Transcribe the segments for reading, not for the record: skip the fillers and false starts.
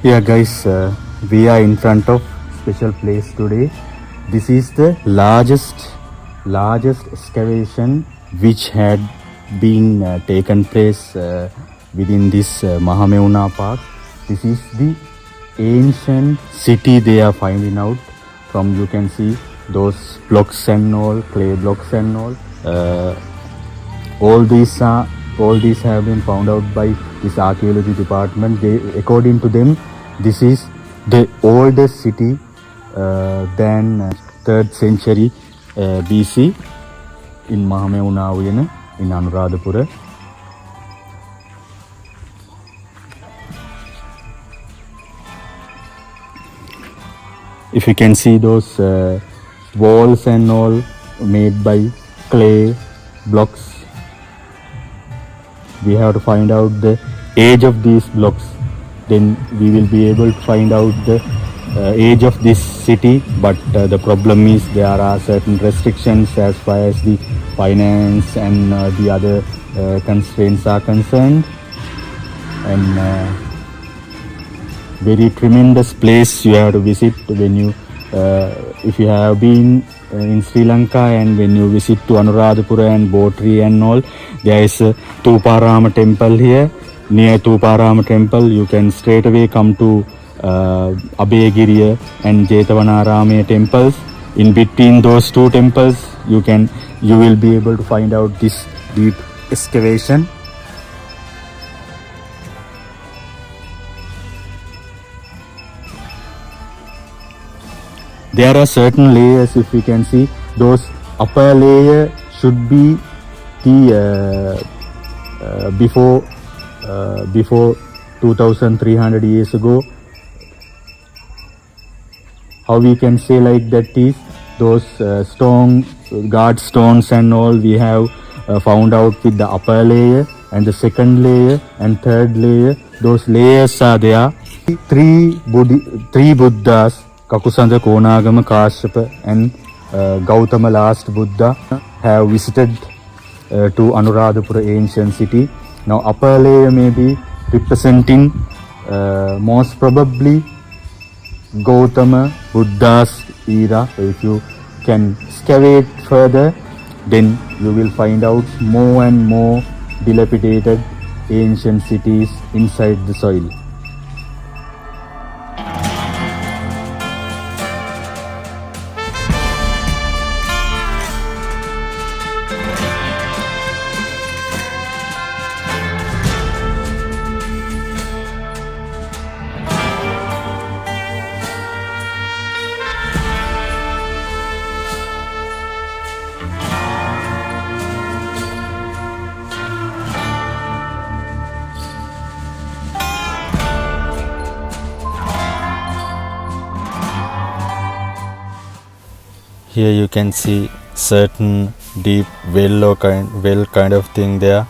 Yeah, guys, we are in front of special place today. This is the largest excavation which had been taken place within this Mahameuna Park. This is the ancient city they are finding out from. You can see those blocks and all, clay blocks and all. All these have been found out by this archaeology department. According to them, this is the oldest city than 3rd century BC in Mahameuna Uyana in Anuradhapura. If you can see those walls and all made by clay blocks, we have to find out the age of these blocks. Then we will be able to find out the age of this city. But the problem is there are certain restrictions as far as the finance and the other constraints are concerned. And very tremendous place you have to visit when you if you have been in Sri Lanka, and when you visit to Anuradhapura and Botri and all, there is a Thuparama temple here. Near Thuparama temple you can straight away come to Abhayagiriya and Jetavanarama temples. In between those two temples you will be able to find out this deep excavation. There are certain layers. If you can see, those upper layer should be the before 2300 years ago. How we can say like that is those stone guard stones and all we have found out with the upper layer, and the second layer and third layer. Those layers are there. Three Buddhas, Kakusanda, Konagama, Kashyapa and Gautama, last Buddha, have visited to Anuradhapura ancient city. Now upper layer may be representing most probably Gautama Buddha's era. So if you can excavate further, then you will find out more and more dilapidated ancient cities inside the soil. Here you can see certain deep well kind of thing there.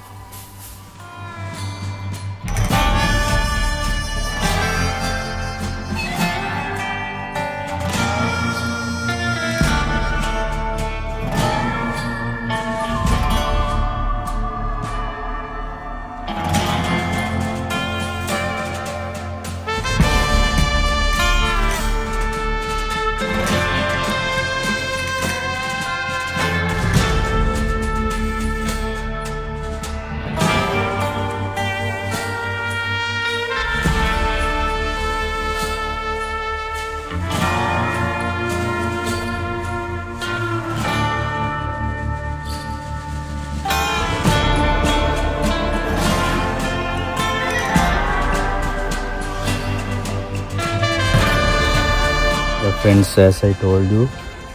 Friends, as I told you,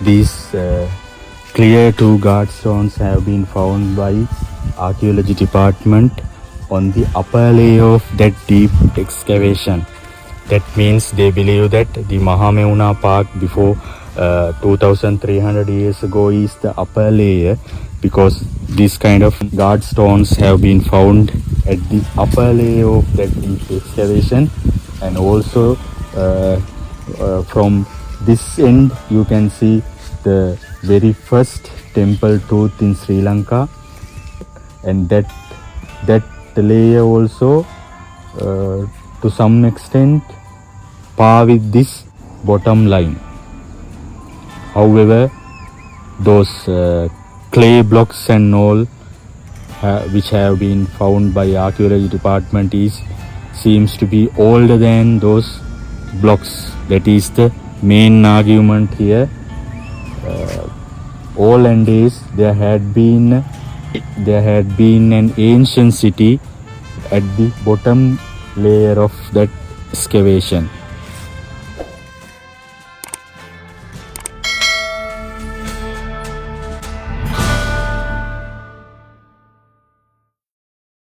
these clear two guard stones have been found by archaeology department on the upper layer of that deep excavation. That means they believe that the Mahameuna Park before 2300 years ago is the upper layer, because these kind of guard stones have been found at the upper layer of that deep excavation. And also from this end you can see the very first temple tooth in Sri Lanka, and that layer also to some extent par with this bottom line. However, those clay blocks and all which have been found by archaeology department seems to be older than those blocks. That is the main argument here. Olden days there had been an ancient city at the bottom layer of that excavation.